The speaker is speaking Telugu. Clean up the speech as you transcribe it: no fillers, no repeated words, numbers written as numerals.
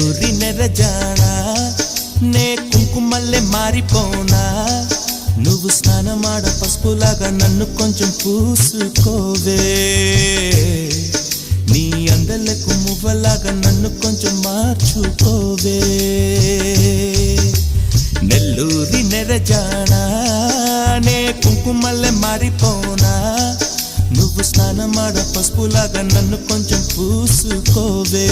నెల్లూరి నెరజానా నే కుంకుమల్లే మారిపోనా నువ్వు స్నానమాడ పసుపులాగా నన్ను కొంచెం పూసుకోవే నీ అందలకు మువ్వలాగా నన్ను కొంచెం మార్చుకోవే నెల్లూరి నెరజానా నే కుంకుమల్లే మారిపోనా నువ్వు స్నానమాడ పసుపులాగా నన్ను కొంచెం పూసుకోవే